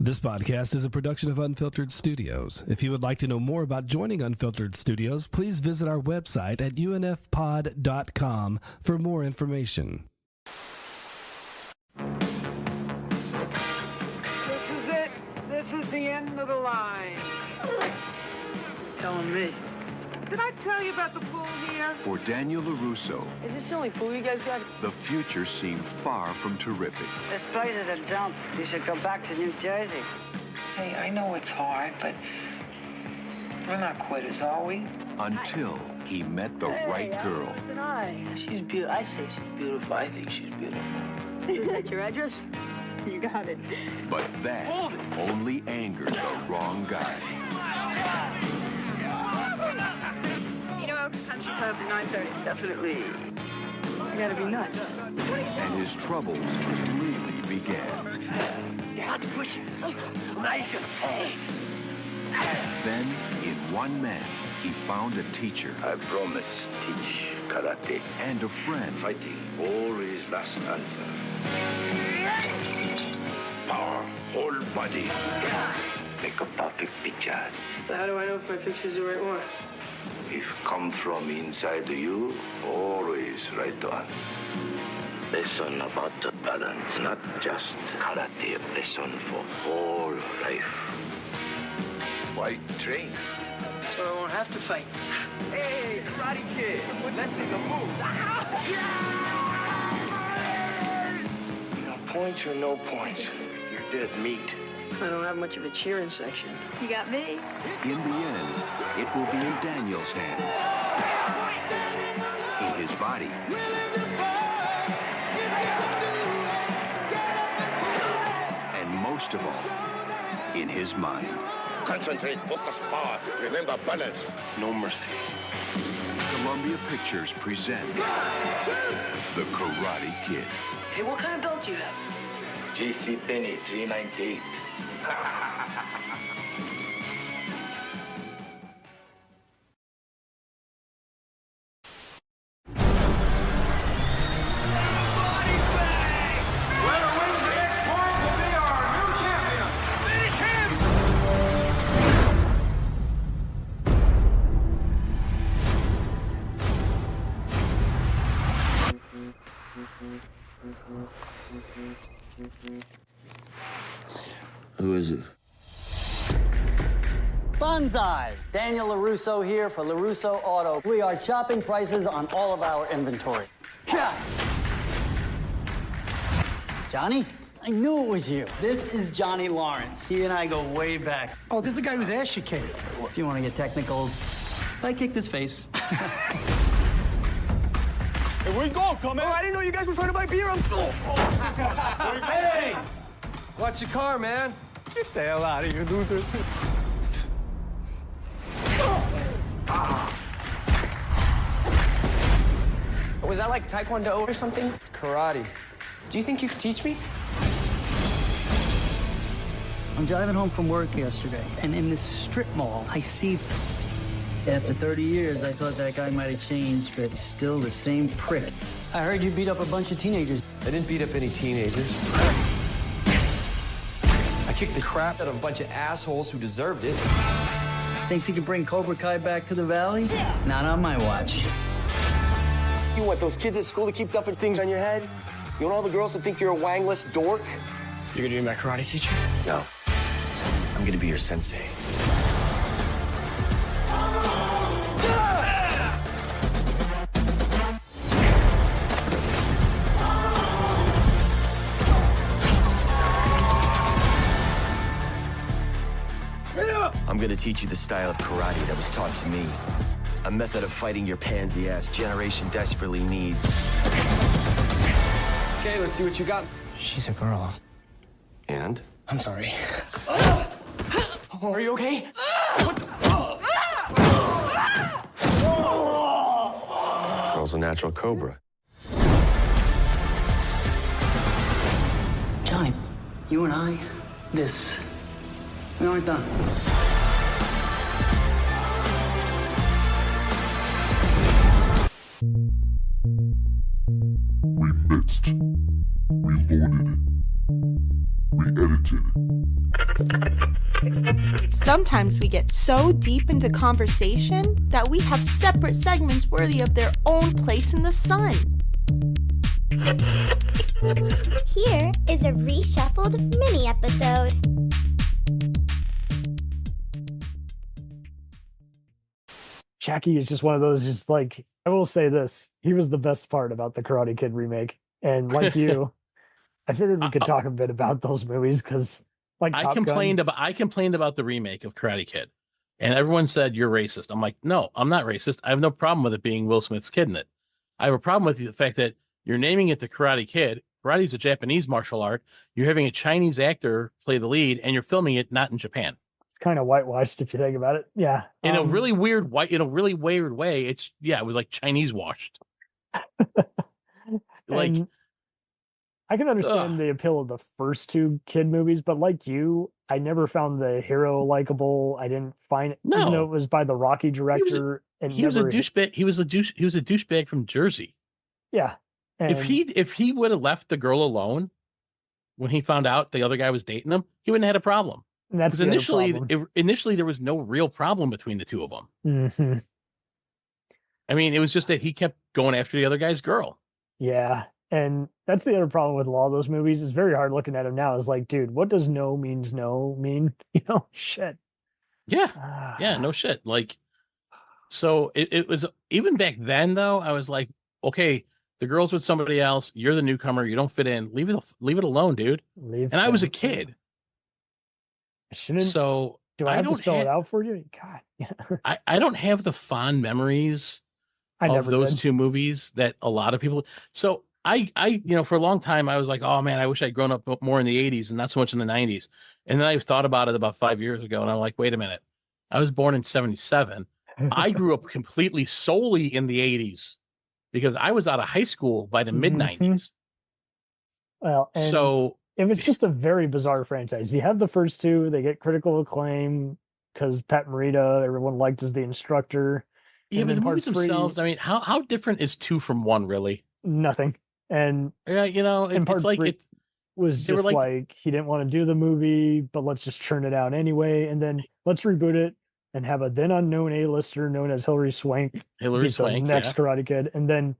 This podcast is a production of Unfiltered Studios. If you would like to know more about joining Unfiltered Studios, please visit our website at unfpod.com for more information. This is it. This is the end of the line. Telling me. Did I tell you about the pool here? For Daniel LaRusso, Is this the only pool you guys got? the future seemed far from terrific. This place is a dump. You should go back to New Jersey. Hey, I know it's hard, but we're not quitters, are we? Until he met the right girl. Did I? She's beautiful. I say she's beautiful. I think she's beautiful. Is that your address? You got it. But that only angered the wrong guy. You know, country club at 9:30. Definitely. You gotta be nuts. And his troubles really began. You have to push it. Now you can. Then, in one man, he found a teacher I promise teach karate. and a friend. Fighting always last answer. Power, whole body. Make a perfect picture. How do I know if my picture's the right one? If come from inside you, always right on. Lesson about the balance, not just karate, lesson for whole life. Why train? So I won't have to fight. Hey, Karate Kid, let's take a move. Points or no points, you're dead meat. I don't have much of a cheering section. You got me. In the end, it will be in Daniel's hands. In his body. And most of all, in his mind. Concentrate, focus, power. Remember balance. No mercy. Columbia Pictures presents The Karate Kid. Hey, what kind of belt do you have? JC Penney, 398. Who is it? Bonsai! Daniel LaRusso here for LaRusso Auto. We are chopping prices on all of our inventory. Yeah. Johnny? I knew it was you. This is Johnny Lawrence. He and I go way back. Oh, this is the guy who's ass you kicked. If you want to get technical, I kicked his face. Hey, where you going, come in? Oh, I didn't know you guys were trying to buy beer. Hey! Watch your car, man. Get the hell out of here, loser. Was that like Taekwondo or something? It's karate. Do you think you could teach me? I'm driving home from work yesterday, and in this strip mall, I see... After 30 years, I thought that guy might have changed, but he's still the same prick. I heard you beat up a bunch of teenagers. I didn't beat up any teenagers. I kicked the crap out of a bunch of assholes who deserved it. Thinks he can bring Cobra Kai back to the Valley? Not on my watch. You want those kids at school to keep dumping things on your head? You want all the girls to think you're a wangless dork? You're gonna be my karate teacher? No. I'm gonna be your sensei. I'm gonna teach you the style of karate that was taught to me. A method of fighting your pansy-ass generation desperately needs. Okay, let's see what you got. She's a girl. And? I'm sorry. Are you okay? Girl's a natural cobra. Johnny, you and I, we aren't done. We mixed, we loaded, we edited, Sometimes we get so deep into conversation that we have separate segments worthy of their own place in the sun. Here is a reshuffled mini episode. Jackie is just one of those, just like, I will say this, he was the best part about the Karate Kid remake. And like you, I figured we could talk a bit about those movies because, like, I complained about the remake of Karate Kid, and everyone said you're racist. I'm like, no, I'm not racist. I have no problem with it being Will Smith's kid in it. I have a problem with the fact that you're naming it the Karate Kid. Karate is a Japanese martial art. You're having a Chinese actor play the lead, and you're filming it not in Japan. It's kind of whitewashed if you think about it. Yeah, in a really weird way. It was like Chinese washed. Like, I can understand the appeal of the first two kid movies, but like you, I never found the hero likable. I didn't find it, even though it was by the Rocky director. He was a douchebag. He was a douchebag from Jersey. Yeah. And If he would have left the girl alone when he found out the other guy was dating him, he wouldn't have had a problem. That's initially there was no real problem between the two of them. Mm-hmm. I mean, it was just that he kept going after the other guy's girl. Yeah. And that's the other problem with a lot of those movies. It's very hard looking at them now. It's like, dude, what does no means no mean? Shit. Yeah. Yeah, no shit. Like, so it was, even back then though, I was like, okay, the girl's with somebody else. You're the newcomer. You don't fit in. Leave it alone, dude. And I was a kid. So do I have to spell it out for you? God. I don't have the fond memories of those two movies that a lot of people. So I for a long time I was like, oh man, I wish I'd grown up more in the 80s and not so much in the 90s. And then I thought about it about 5 years ago, and I'm like, wait a minute. I was born in 77. I grew up completely solely in the 80s because I was out of high school by the mid 90s. Well, so it was just a very bizarre franchise. You have the first two, they get critical acclaim because Pat Morita, everyone liked as the instructor. Yeah, but the movies themselves, I mean, how different is 2 from 1, really? Nothing. And yeah, it's like it was just like he didn't want to do the movie, but let's just churn it out anyway, and then let's reboot it and have a then unknown A-lister known as Hilary Swank be the next Karate Kid. And then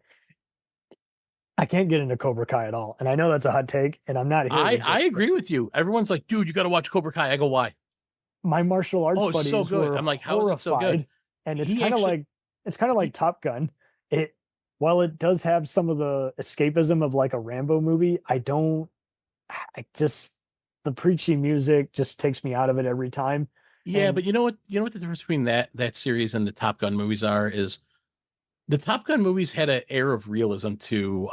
I can't get into Cobra Kai at all, and I know that's a hot take, and I'm not here. I agree with you. Everyone's like, dude, you got to watch Cobra Kai. I go, why? My martial arts buddies so good. were I'm like, how is it so good? And it's kind of like Top Gun. While it does have some of the escapism of like a Rambo movie, the preachy music just takes me out of it every time. Yeah, but you know what the difference between that series and the Top Gun movies is the Top Gun movies had an air of realism to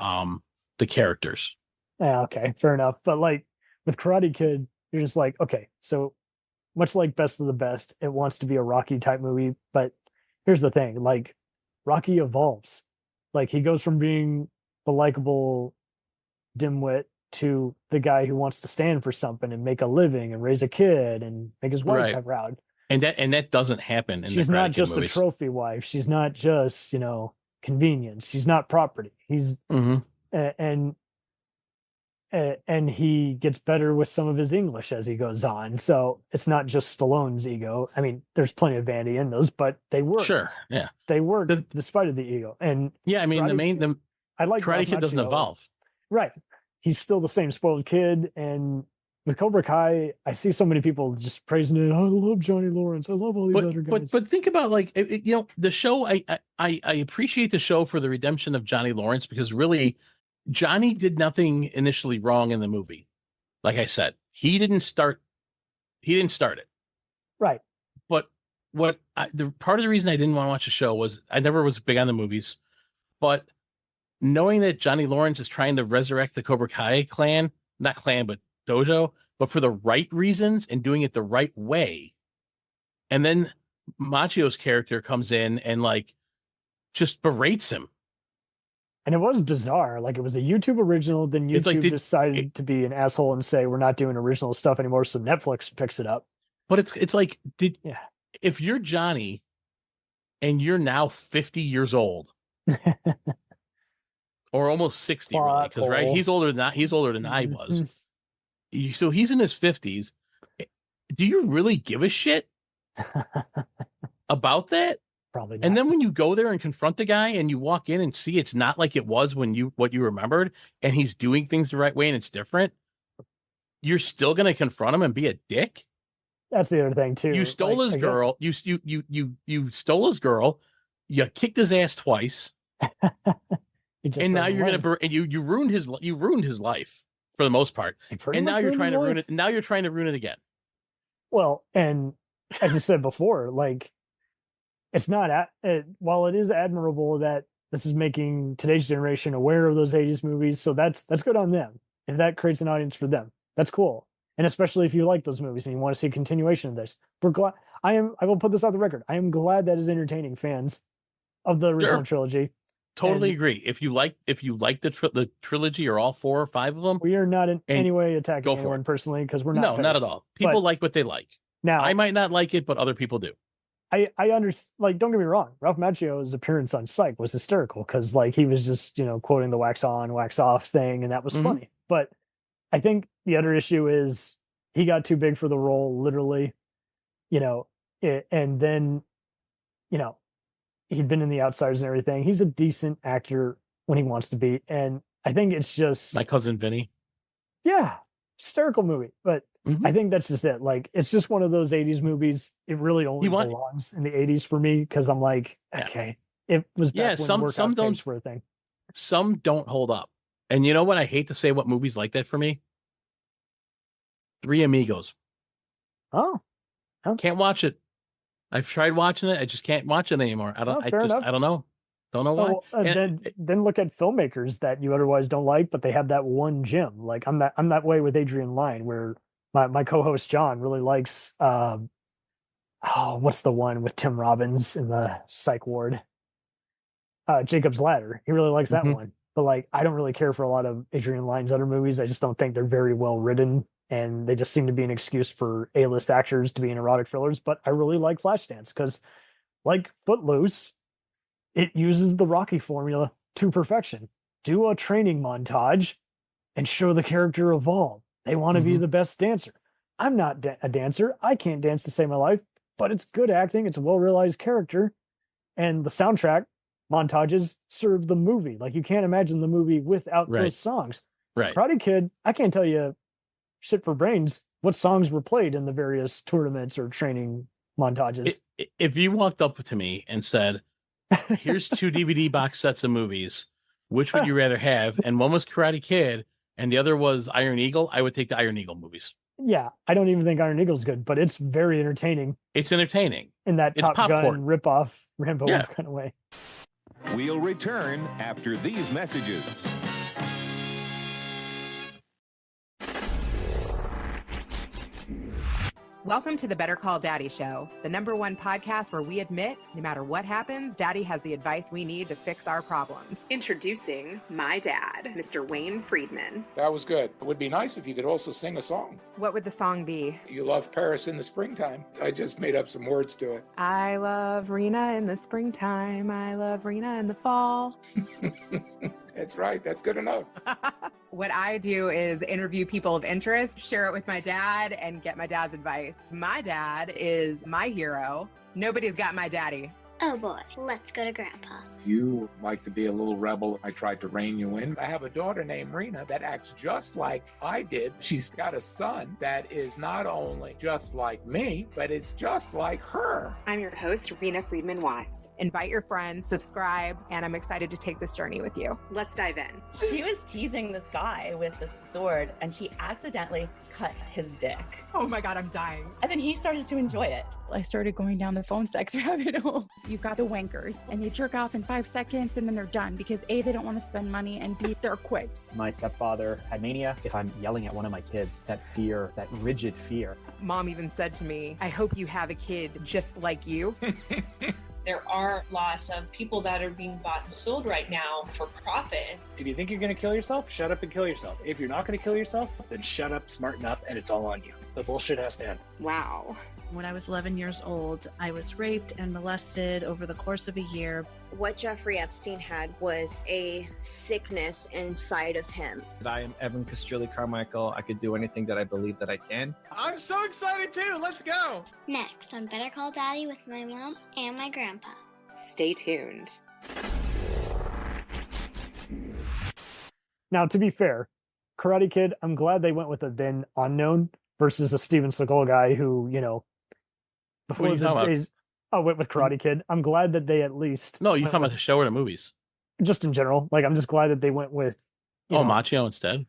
the characters. Yeah, okay, fair enough. But like with Karate Kid, you're just like, okay, so much like Best of the Best, it wants to be a Rocky type movie, but here's the thing, like Rocky evolves. Like he goes from being the likable dimwit to the guy who wants to stand for something and make a living and raise a kid and make his wife proud. And that doesn't happen in She's the Karate not just Kid movies. A trophy wife. She's not just, convenience. She's not property. He's and he gets better with some of his English as he goes on. So it's not just Stallone's ego. I mean, there's plenty of vanity in those, but they work. Sure, yeah, they work despite of the ego. And yeah, I mean, I like Karate Kid doesn't evolve. Right, he's still the same spoiled kid. And with Cobra Kai, I see so many people just praising it. I love Johnny Lawrence. I love all these other guys. But think about like the show. I appreciate the show for the redemption of Johnny Lawrence because really, Johnny did nothing initially wrong in the movie. Like I said, he didn't start it. Right. But the part of the reason I didn't want to watch the show was I never was big on the movies, but knowing that Johnny Lawrence is trying to resurrect the Cobra Kai not clan, but dojo, but for the right reasons and doing it the right way. And then Machio's character comes in and like just berates him. And it was bizarre. Like it was a YouTube original. Then YouTube decided to be an asshole and say, we're not doing original stuff anymore. So Netflix picks it up. But it's like, if you're Johnny and you're now 50 years old or almost 60, really, because he's older than I was. So he's in his 50s. do you really give a shit about that? Probably not. And then when you go there and confront the guy and you walk in and see it's not like it was what you remembered, and he's doing things the right way and it's different, you're still going to confront him and be a dick? That's the other thing too. You stole his girl. You stole his girl. You kicked his ass twice. And now you're going to you ruined his life for the most part. And now you're trying to ruin it. Now you're trying to ruin it again. Well, and as I said before, like, it's not while it is admirable that this is making today's generation aware of those 80s movies, so that's good on them. If that creates an audience for them, that's cool. And especially if you like those movies and you want to see a continuation of this, we're glad. I will put this on the record. I am glad that is entertaining fans of the original trilogy. Totally agree. If you like the trilogy or all 4 or 5 of them, we are not in any way attacking anyone personally, because we're not. No, not at all. People like what they like. Now, I might not like it, but other people do. I understand. Like, don't get me wrong. Ralph Macchio's appearance on Psych was hysterical because, like, he was just quoting the wax on, wax off thing, and that was funny. But I think the other issue is he got too big for the role, literally. And then, he'd been in The Outsiders and everything. He's a decent actor when he wants to be, and I think it's just My Cousin Vinny. Yeah, hysterical movie, but I think that's just it. Like, it's just one of those 80s movies. It really only belongs in the 80s for me, because I'm like, okay, it was back when some don't were a thing. Some don't hold up. And you know what? I hate to say what movies like that for me. Three Amigos. Oh. Can't watch it. I've tried watching it. I just can't watch it anymore. I don't know. Don't know why. Then look at filmmakers that you otherwise don't like, but they have that one gem. Like, I'm that way with Adrian Lyne, where my co-host John really likes what's the one with Tim Robbins in the psych ward? Jacob's Ladder. He really likes that one. But like, I don't really care for a lot of Adrian Lyne's other movies. I just don't think they're very well written, and they just seem to be an excuse for A-list actors to be in erotic thrillers. But I really like Flashdance because, like Footloose, it uses the Rocky formula to perfection. Do a training montage and show the character evolve. They want to be the best dancer. I'm not a dancer. I can't dance to save my life, but it's good acting. It's a well-realized character. And the soundtrack montages serve the movie. Like, you can't imagine the movie without those songs. Right. Karate Kid, I can't tell you shit for brains what songs were played in the various tournaments or training montages. If you walked up to me and said, here's 2 DVD box sets of movies, which would you rather have? And one was Karate Kid and the other was Iron Eagle, I would take the Iron Eagle movies. Yeah, I don't even think Iron Eagle's good, but it's very entertaining. It's entertaining. In that Top Gun ripoff Rambo kind of way. We'll return after these messages. Welcome to the Better Call Daddy Show, the #1 podcast where we admit, no matter what happens, Daddy has the advice we need to fix our problems. Introducing my dad, Mr. Wayne Friedman. That was good. It would be nice if you could also sing a song. What would the song be? You love Paris in the springtime. I just made up some words to it. I love Rena in the springtime. I love Rena in the fall. That's right. That's good enough. What I do is interview people of interest, share it with my dad, and get my dad's advice. My dad is my hero. Nobody's got my daddy. Oh boy, let's go to Grandpa. You like to be a little rebel. I tried to rein you in. I have a daughter named Rena that acts just like I did. She's got a son that is not only just like me, but it's just like her. I'm your host, Rena Friedman Watts. Invite your friends, subscribe, and I'm excited to take this journey with you. Let's dive in. She was teasing this guy with this sword, and she accidentally cut his dick. Oh my God, I'm dying. And then he started to enjoy it. I started going down the phone sex rabbit hole. You've got the wankers, and they jerk off in 5 seconds, and then they're done because A, they don't want to spend money, and B, they're quick. My stepfather had mania. If I'm yelling at one of my kids, that fear, that rigid fear. Mom even said to me, I hope you have a kid just like you. There are lots of people that are being bought and sold right now for profit. If you think you're going to kill yourself, shut up and kill yourself. If you're not going to kill yourself, then shut up, smarten up, and it's all on you. The bullshit has to end. Wow. When I was 11 years old, I was raped and molested over the course of a year. What Jeffrey Epstein had was a sickness inside of him. I am Evan Castrilli Carmichael. I could do anything that I believe that I can. I'm so excited too. Let's go. Next on Better Call Daddy with my mom and my grandpa. Stay tuned. Now, to be fair, Karate Kid, I'm glad they went with a then unknown versus a Steven Seagal guy who, you know, before the days I went with Karate Kid. I'm glad that they at least No, you talking about the show or the movies? Just in general. Like, I'm just glad that they went with Machio instead.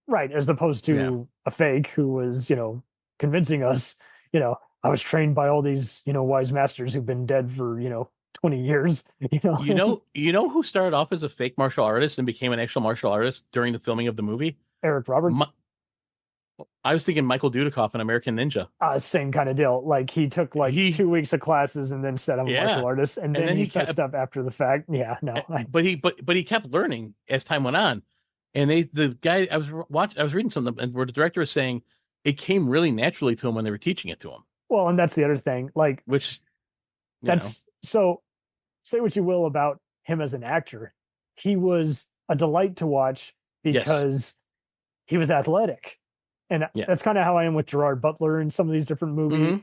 Right, as opposed to a fake who was, you know, convincing us, you know, I was trained by all these, you know, wise masters who've been dead for, you know, 20 years, you know. You know who started off as a fake martial artist and became an actual martial artist during the filming of the movie? Eric Roberts. I was thinking Michael Dudikoff in American Ninja. Same kind of deal. Like, he took 2 weeks of classes and then said I'm a martial artist, and then he fessed up after the fact. Yeah, no. But he kept learning as time went on. And the guy I was reading something and where the director was saying it came really naturally to him when they were teaching it to him. Well, and that's the other thing. Like, so say what you will about him as an actor. He was a delight to watch because he was athletic. And that's kind of how I am with Gerard Butler in some of these different movies. Mm-hmm.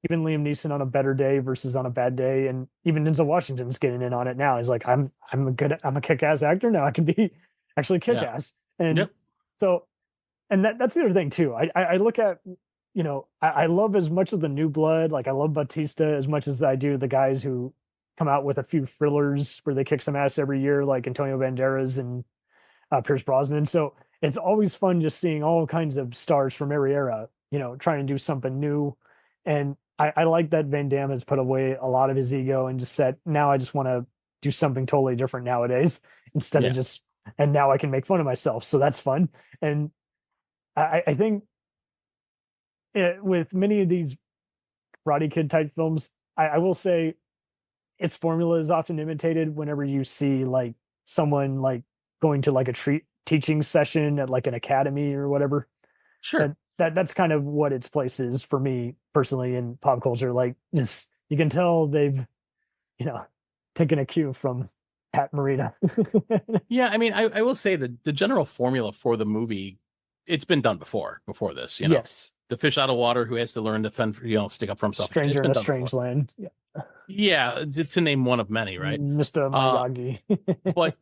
Even Liam Neeson on a better day versus on a bad day, and even Denzel Washington's getting in on it now. He's like, I'm a kick-ass actor now. I can be actually kick-ass. And so, and that's the other thing too. I look at, you know, I love as much of the new blood. Like, I love Batista as much as I do the guys who come out with a few thrillers where they kick some ass every year, like Antonio Banderas and Pierce Brosnan. So it's always fun just seeing all kinds of stars from every era, you know, trying to do something new. And I like that Van Damme has put away a lot of his ego and just said, now I just want to do something totally different nowadays instead of just, and now I can make fun of myself. So that's fun. And I think with many of these Karate Kid type films, I will say its formula is often imitated whenever you see like someone like going to like a teaching session at like an academy or whatever. Sure. That's kind of what its place is for me personally in pop culture. Like, just, you can tell they've, you know, taken a cue from Pat Morita. Yeah. I mean, I will say that the general formula for the movie, it's been done before this, you know, the fish out of water who has to learn to fend for, you know, stick up for himself. Stranger in a strange land. Yeah. To name one of many, right? Mr. Miyagi. But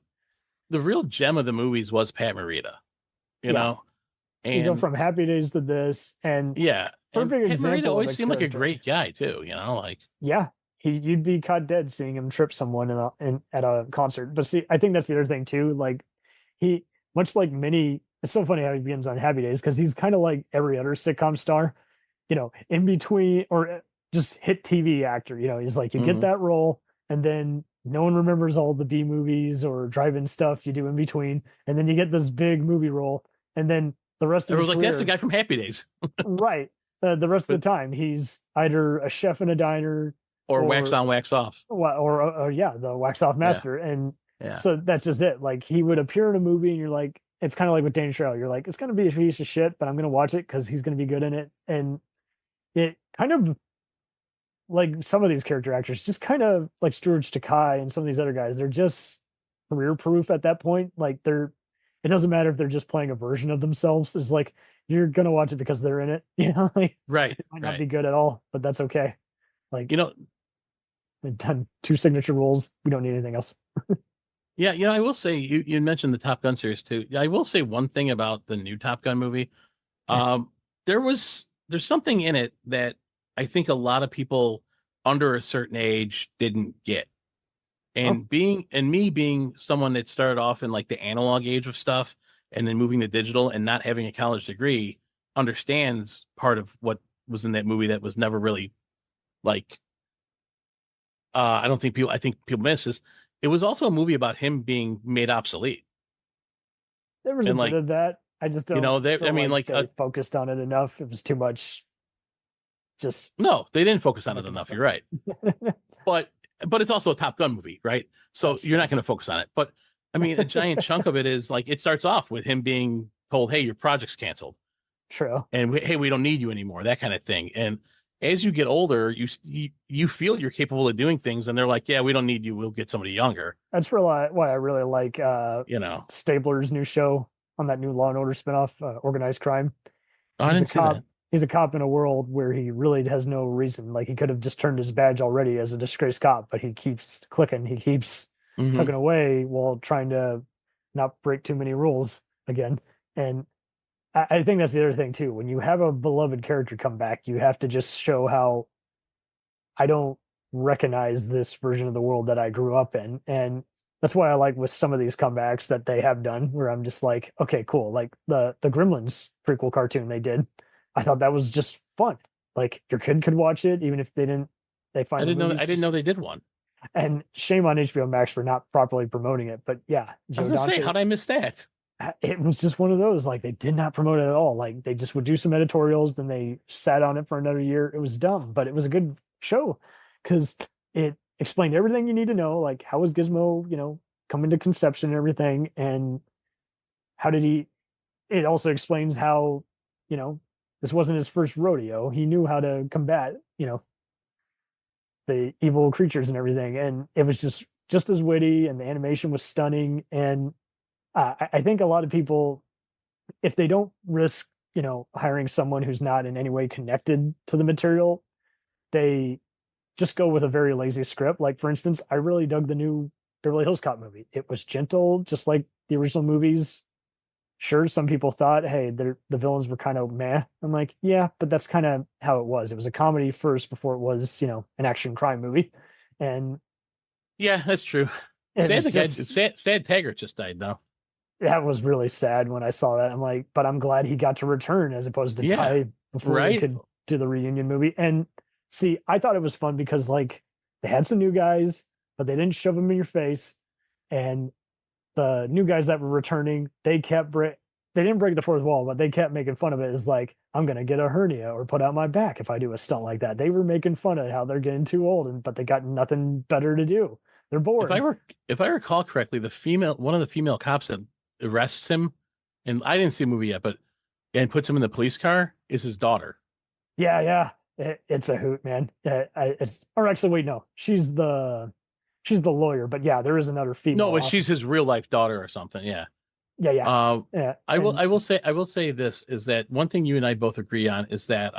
the real gem of the movies was Pat Morita, you know? And you go from Happy Days to this, and perfect and Pat example. Morita always seemed like a character. great guy too, you know, like you'd be caught dead seeing him trip someone at a concert. But see, I think that's the other thing too. Like, he, much like many, it's so funny how he begins on Happy Days because he's kind of like every other sitcom star, you know, in between or just hit TV actor. You know, he's like, you get that role, and then no one remembers all the B movies or drive-in stuff you do in between, and then you get this big movie role, and then the rest of it was like, career, that's the guy from Happy Days. Right. The rest of the time, he's either a chef in a diner or wax on, wax off. Or the wax off master. And so that's just it. Like, he would appear in a movie and you're like, it's kind of like with Dane Shrell. You're like, it's going to be a piece of shit, but I'm going to watch it because he's going to be good in it. And it kind of, like, some of these character actors, just kind of like George Takei and some of these other guys, they're just career proof at that point. Like, it doesn't matter if they're just playing a version of themselves. It's like, you're going to watch it because they're in it, you know, like, right. It might not be good at all, but that's okay. Like, you know, we've done 2 signature roles. We don't need anything else. Yeah. You know, I will say you mentioned the Top Gun series too. I will say one thing about the new Top Gun movie. There's something in it that I think a lot of people under a certain age didn't get. And me being someone that started off in like the analog age of stuff and then moving to digital and not having a college degree, understands part of what was in that movie that was never really like, I think people miss this. It was also a movie about him being made obsolete. There was a bit of that. I just don't, you know, they focused on it enough. It was too much. No, they didn't focus on it enough. You're right. But it's also a Top Gun movie, right? So you're not going to focus on it. But I mean, a giant chunk of it is like, it starts off with him being told, hey, your project's canceled. True. And hey, we don't need you anymore, that kind of thing. And as you get older, you feel you're capable of doing things, and they're like, yeah, we don't need you, we'll get somebody younger. That's why I really like Stabler's new show on that new Law and Order spinoff, Organized Crime. I didn't see that. He's a cop in a world where he really has no reason. Like, he could have just turned his badge already as a disgraced cop, but he keeps clicking. He keeps tugging away while trying to not break too many rules again. And I think that's the other thing too. When you have a beloved character come back, you have to just show how I don't recognize this version of the world that I grew up in. And that's why I like with some of these comebacks that they have done, where I'm just like, okay, cool. Like the Gremlins prequel cartoon they did, I thought that was just fun. Like, your kid could watch it, even if they didn't. I didn't know they did one. And shame on HBO Max for not properly promoting it. But yeah, I was gonna say, how'd I miss that? It was just one of those, like, they did not promote it at all. Like, they just would do some editorials, then they sat on it for another year. It was dumb, but it was a good show because it explained everything you need to know. Like, how was Gizmo, coming to conception and everything, and how did he? It also explains how, this wasn't his first rodeo. He knew how to combat, the evil creatures and everything, and it was just as witty, and the animation was stunning. And I think a lot of people, if they don't risk, hiring someone who's not in any way connected to the material, they just go with a very lazy script. Like, for instance, I really dug the new Beverly Hills Cop movie. It was gentle, just like the original movies. Sure, some people thought, hey, the villains were kind of meh. I'm like, yeah, but that's kind of how it was. It was a comedy first before it was, an action crime movie. And yeah, that's true. Sad Taggart just died, though. That was really sad when I saw that. I'm like, but I'm glad he got to return as opposed to die before they could do the reunion movie. And see, I thought it was fun because, like, they had some new guys, but they didn't shove them in your face. And the new guys that were returning, they didn't break the fourth wall, but they kept making fun of it as like, I'm going to get a hernia or put out my back if I do a stunt like that. They were making fun of how they're getting too old, but they got nothing better to do. They're bored. If I recall correctly, one of the female cops that arrests him, and I didn't see the movie yet, and puts him in the police car, is his daughter. Yeah. It's a hoot, man. Or actually, wait, no, she's the lawyer, but yeah, there is another female. No, but she's his real life daughter or something. Yeah. Yeah. I will say this is that one thing you and I both agree on is that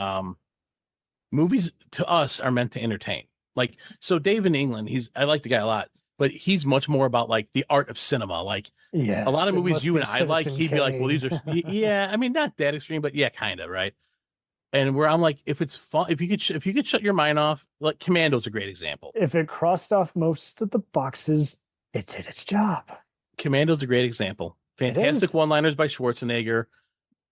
movies to us are meant to entertain. Like, so Dave in England, I like the guy a lot, but he's much more about like the art of cinema. Like, a lot of movies you and I like, he'd be like, well, these are, yeah, I mean, not that extreme, but yeah, kind of, right? And where I'm like, if it's fun, if you could shut your mind off, like Commando's a great example. If it crossed off most of the boxes, it did its job. Commando's a great example. Fantastic one-liners by Schwarzenegger,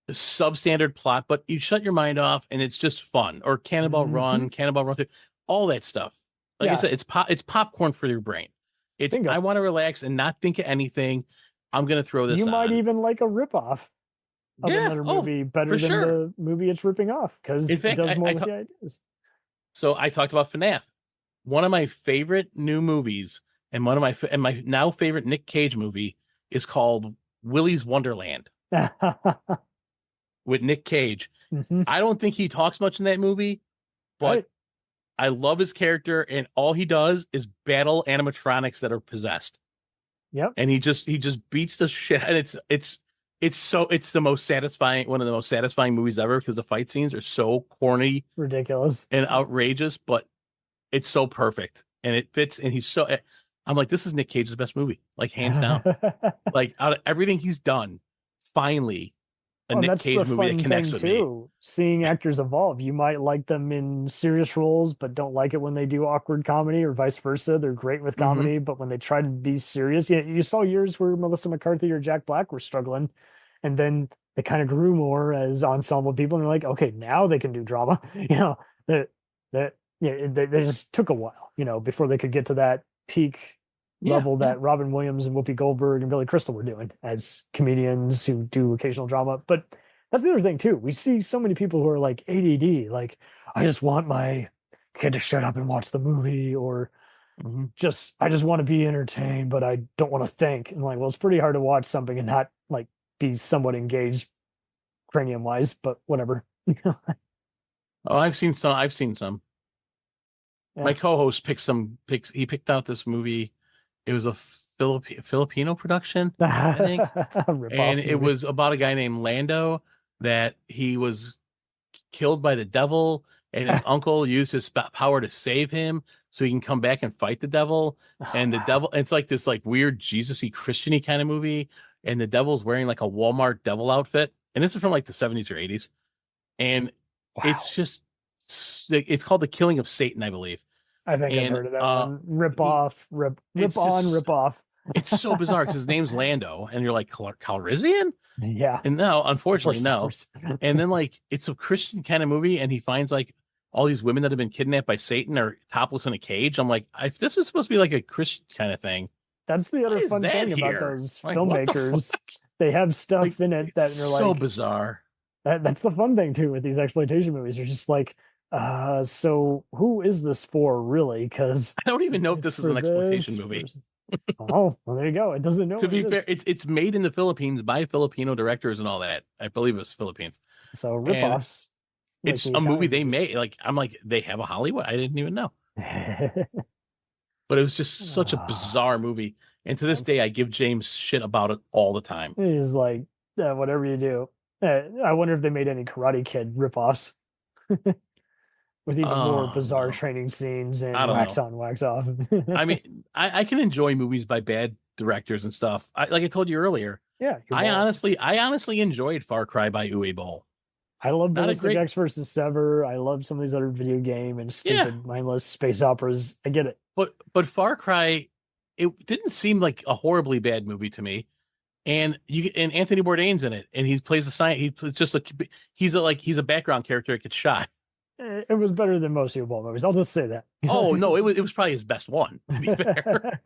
substandard plot, but you shut your mind off and it's just fun. Or Cannonball Run 2, all that stuff. Like I said, it's popcorn for your brain. I want to relax and not think of anything. I'm going to throw this on. You might even like a ripoff of another movie better than the movie it's ripping off, because it does more with the ideas. So I talked about FNAF. One of my favorite new movies and my now favorite Nick Cage movie is called Willy's Wonderland with Nick Cage. I don't think he talks much in that movie, but I love his character, and all he does is battle animatronics that are possessed. Yep. And he just beats the shit. And it's the most satisfying, one of the most satisfying movies ever, because the fight scenes are so corny, ridiculous, and outrageous, but it's so perfect and it fits. And I'm like, this is Nick Cage's best movie, like hands down. Like, out of everything he's done, finally Nick Cage movie that connects with me. Seeing actors evolve. You might like them in serious roles, but don't like it when they do awkward comedy, or vice versa. They're great with comedy, but when they try to be serious, you saw years where Melissa McCarthy or Jack Black were struggling, and then they kind of grew more as ensemble people, and they're like, okay, now they can do drama. They just took a while, before they could get to that peak level that Robin Williams and Whoopi Goldberg and Billy Crystal were doing as comedians who do occasional drama. But that's the other thing too. We see so many people who are like ADD, like, I just want my kid to shut up and watch the movie, or I just want to be entertained, but I don't want to think. And like, well, it's pretty hard to watch something and not like be somewhat engaged cranium wise, but whatever. Oh, I've seen some. Yeah. My co-host he picked out this movie. It was a Filipino production, I think. And it was about a guy named Lando that he was killed by the devil, and his uncle used his power to save him so he can come back and fight the devil. And the devil, it's like this like weird Jesus-y Christian-y kind of movie, and the devil's wearing like a Walmart devil outfit. And this is from like the 70s or 80s. And it's just, it's called The Killing of Satan, I believe. I think I've heard of that one. Rip off. It's so bizarre because his name's Lando, and you're like, Calrissian? Yeah. And no, unfortunately, no. And then like it's a Christian kind of movie, and he finds like all these women that have been kidnapped by Satan are topless in a cage. I'm like, this is supposed to be like a Christian kind of thing. That's the other fun thing about those filmmakers. They have stuff in it that you're like, so bizarre. That's the fun thing too with these exploitation movies. You're just like, so who is this for really? Because I don't even know if this is an exploitation movie. Oh, well, there you go. It doesn't know. To be fair, it's made in the Philippines by Filipino directors and all that. I believe it's Philippines. So ripoffs. Like it's a movie they made. Like I'm like, they have a Hollywood. I didn't even know. But it was just such a bizarre movie. And to this day, I give James shit about it all the time. He's like, whatever you do. I wonder if they made any Karate Kid ripoffs. With even more bizarre training scenes and wax on, wax off. I mean, I can enjoy movies by bad directors and stuff. Like I told you earlier. Yeah. I honestly enjoyed Far Cry by Uwe Boll. I love Ballistic X versus Sever. I love some of these other video game and stupid, mindless space operas. I get it. But Far Cry, it didn't seem like a horribly bad movie to me. And Anthony Bourdain's in it, and he plays the science. He's a background character that gets shot. It was better than most Uwe Boll movies. I'll just say that. Oh no, it was probably his best one. To be fair,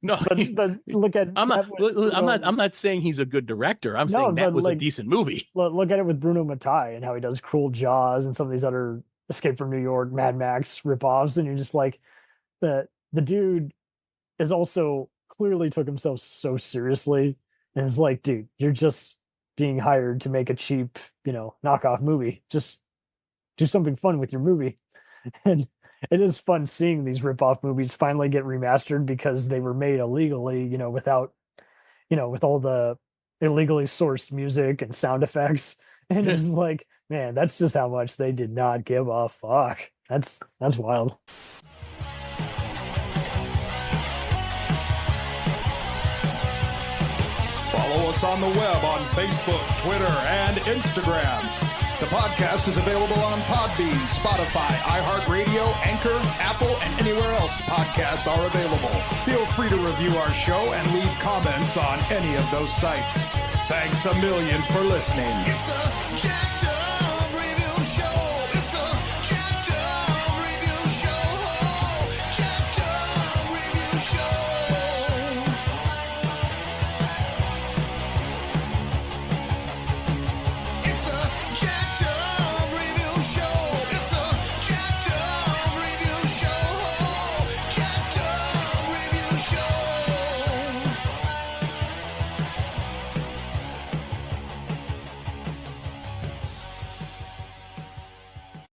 no, but look at. I'm not saying he's a good director. I'm saying that was a decent movie. Look at it with Bruno Mattei and how he does Cruel Jaws and some of these other Escape from New York, Mad Max ripoffs, and you're just like, the dude is also clearly took himself so seriously, and it's like, dude, you're just being hired to make a cheap, knockoff movie. Just do something fun with your movie. And it is fun seeing these ripoff movies finally get remastered because they were made illegally, without, with all the illegally sourced music and sound effects. And it's like, man, that's just how much they did not give a fuck. That's wild. Follow us on the web on Facebook, Twitter, and Instagram. The podcast is available on Podbean, Spotify, iHeartRadio, Anchor, Apple, and anywhere else podcasts are available. Feel free to review our show and leave comments on any of those sites. Thanks a million for listening. It's a